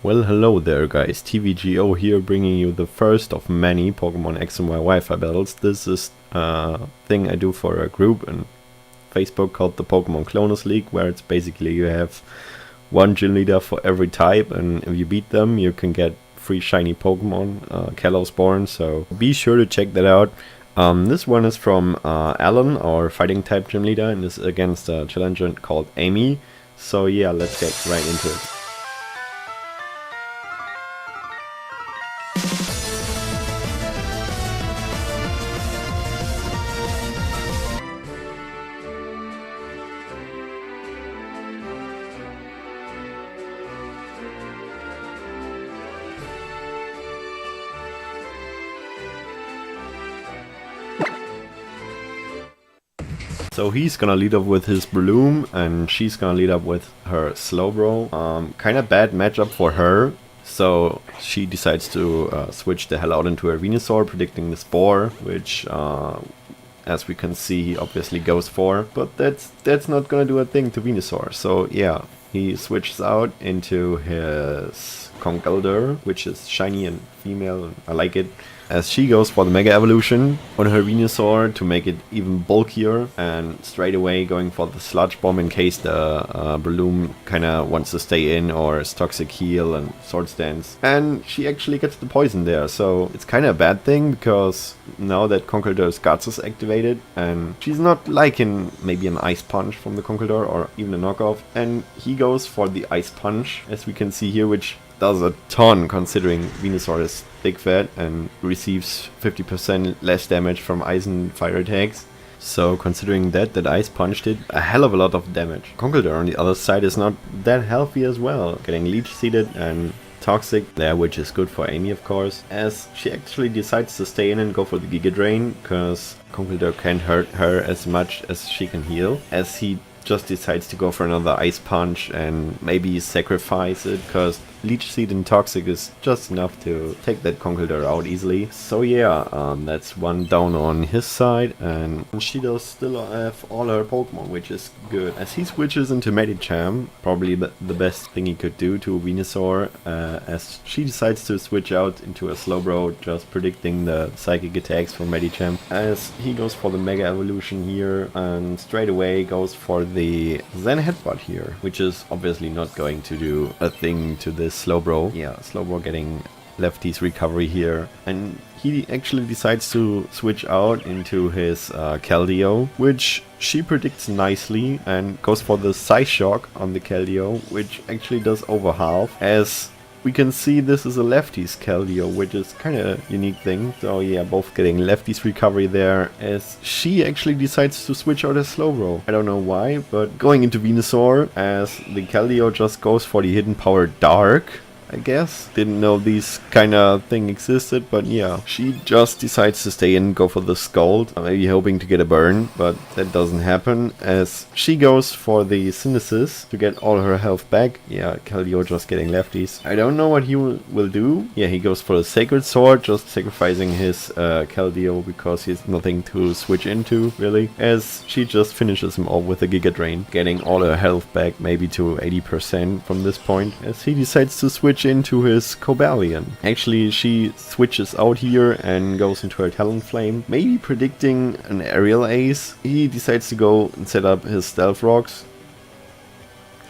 Well, hello there guys, TVGO here, bringing you the first of many Pokemon X and Y Wi-Fi battles. This is a thing I do for a group on Facebook called the Pokemon Cloners League, where it's basically you have one gym leader for every type, and if you beat them you can get free shiny Pokemon, Kalos-Born, so be sure to check that out. This one is from Alan, our fighting type gym leader, and is against a challenger called Amy. So yeah, let's get right into it. So he's gonna lead up with his Bloom, and she's gonna lead up with her Slowbro. Kinda bad matchup for her, so she decides to switch the hell out into her Venusaur, predicting the Spore, which as we can see he obviously goes for. But that's not gonna do a thing to Venusaur, so yeah, he switches out into his Conkeldurr, which is shiny and female, and I like it. As she goes for the Mega Evolution on her Venusaur to make it even bulkier, and straight away going for the Sludge Bomb in case the Bloom kinda wants to stay in, or Toxic Heal and Swords Dance. And she actually gets the poison there, so it's kinda a bad thing, because now that Conkeldurr's Guts is activated, and she's not liking maybe an Ice Punch from the Conkeldurr or even a knockoff, and he goes for the Ice Punch, as we can see here, which does a ton considering Venusaur is thick fat and receives 50% less damage from ice and fire attacks. So considering that Ice Punch did a hell of a lot of damage. Conkeldurr on the other side is not that healthy as well, getting leech seeded and toxic there, which is good for Amy of course, as she actually decides to stay in and go for the Giga Drain, because Conkeldurr can't hurt her as much as she can heal, as he just decides to go for another Ice Punch and maybe sacrifice it, because Leech Seed and Toxic is just enough to take that Conkeldurr out easily. So yeah, that's one down on his side, and she does still have all her Pokemon, which is good. As he switches into Medicham, probably the best thing he could do to Venusaur, as she decides to switch out into a Slowbro, just predicting the psychic attacks from Medicham. As he goes for the Mega Evolution here, and straight away goes for the Zen Headbutt here, which is obviously not going to do a thing to this Slowbro. Yeah, Slowbro getting Lefty's recovery here, and he actually decides to switch out into his Keldeo, which she predicts nicely, and goes for the Psyshock on the Keldeo, which actually does over half. As we can see, this is a Lefty's Keldeo, which is kind of a unique thing. So yeah, both getting Lefty's recovery there, as she actually decides to switch out as Slowbro. I don't know why, but going into Venusaur, as the Keldeo just goes for the hidden power Dark, I guess. Didn't know these kind of thing existed, but yeah, she just decides to stay in, go for the Scald, maybe hoping to get a burn, but that doesn't happen, as she goes for the Synthesis to get all her health back. Yeah, Keldeo just getting Lefties. I don't know what he will do. Yeah, he goes for the Sacred Sword, just sacrificing his Keldeo because he has nothing to switch into, really, as she just finishes him off with a Giga Drain, getting all her health back, maybe to 80% from this point, as he decides to switch into his Cobalion. Actually, she switches out here and goes into her Talonflame, maybe predicting an Aerial Ace. He decides to go and set up his Stealth Rocks,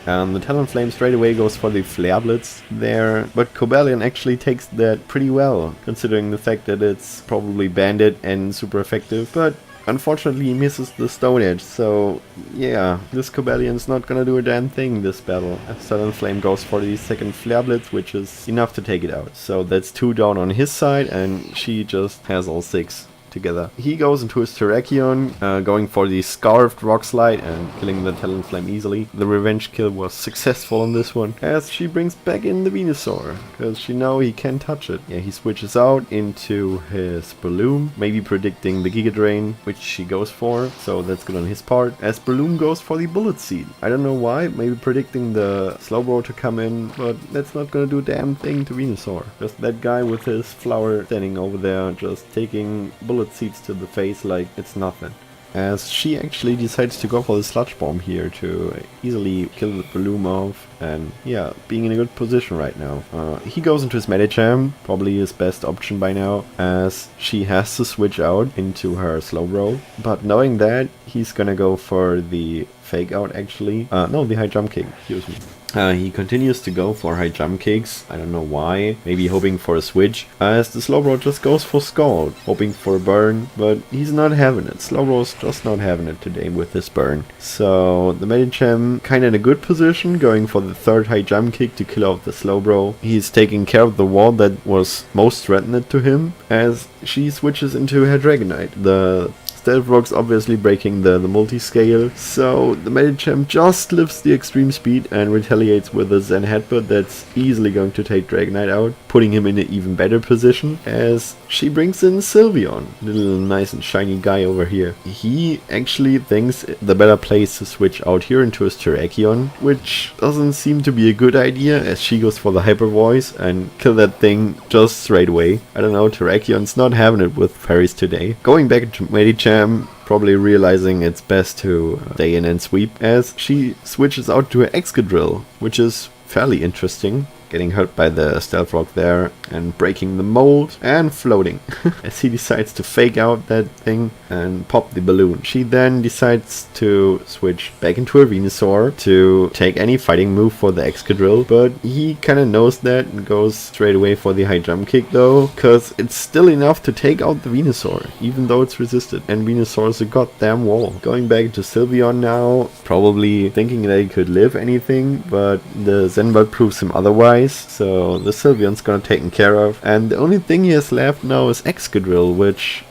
and the Talonflame straight away goes for the Flare Blitz there, but Cobalion actually takes that pretty well, considering the fact that it's probably banded and super effective, but unfortunately he misses the Stone Edge, so yeah, this Cobalion's not gonna do a damn thing this battle. Talonflame goes for the second Flare Blitz, which is enough to take it out. So that's 2 down on his side, and she just has all 6 together. He goes into his Terrakion, going for the Scarfed Rock Slide and killing the Talonflame easily. The revenge kill was successful on this one, as she brings back in the Venusaur, because she knows he can't touch it. Yeah, he switches out into his Balloon, maybe predicting the Giga Drain, which she goes for, so that's good on his part. As Balloon goes for the Bullet Seed. I don't know why, maybe predicting the Slowbro to come in, but that's not gonna do a damn thing to Venusaur. Just that guy with his flower standing over there, just taking Bullet Seeds to the face like it's nothing. as she actually decides to go for the Sludge Bomb here to easily kill the Balloon off, and yeah, being in a good position right now. He goes into his Medicham, probably his best option by now, as she has to switch out into her Slowbro, but knowing that, he's gonna go for the Fake Out actually. No, the High Jump Kick, excuse me. He continues to go for high jump kicks, I don't know why, maybe hoping for a switch, as the Slowbro just goes for Scald, hoping for a burn, but he's not having it. Slowbro's just not having it today with this burn. So the Medicham kinda in a good position, going for the third high jump kick to kill off the Slowbro. He's taking care of the wall that was most threatened to him, as she switches into her Dragonite. The Stealth Rock's obviously breaking the multi-scale, so the Medicham just lifts the extreme speed and retaliates with a Zen Headbutt that's easily going to take Dragonite out, putting him in an even better position, as she brings in Sylveon, little nice and shiny guy over here. He actually thinks the better play is to switch out here into his Terrakion, which doesn't seem to be a good idea, as she goes for the Hyper Voice and kill that thing just straight away. I don't know, Terrakion's not having it with fairies today. Going back to Medicham, probably realizing it's best to stay in and sweep, as she switches out to her Excadrill, which is fairly interesting. Getting hurt by the Stealth Rock there and breaking the mold and floating as he decides to fake out that thing and pop the balloon. She then decides to switch back into a Venusaur to take any fighting move for the Excadrill, but he kinda knows that and goes straight away for the high jump kick though, cause it's still enough to take out the Venusaur, even though it's resisted, and Venusaur is a goddamn wall. Going back to Sylveon now, probably thinking that he could live anything, but the Zenbot proves him otherwise. So the Sylveon's gonna taken care of, and the only thing he has left now is Excadrill, which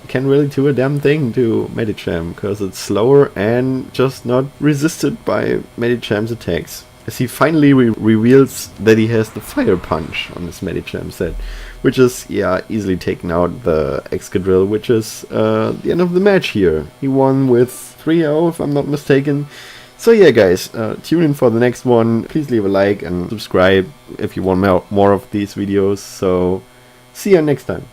can really do a damn thing to Medicham, because it's slower and just not resisted by Medicham's attacks. As he finally reveals that he has the Fire Punch on his Medicham set, which is, yeah, easily taking out the Excadrill, which is the end of the match here. He won with 3-0 if I'm not mistaken. So yeah guys, tune in for the next one. Please leave a like and subscribe if you want more of these videos. So see you next time.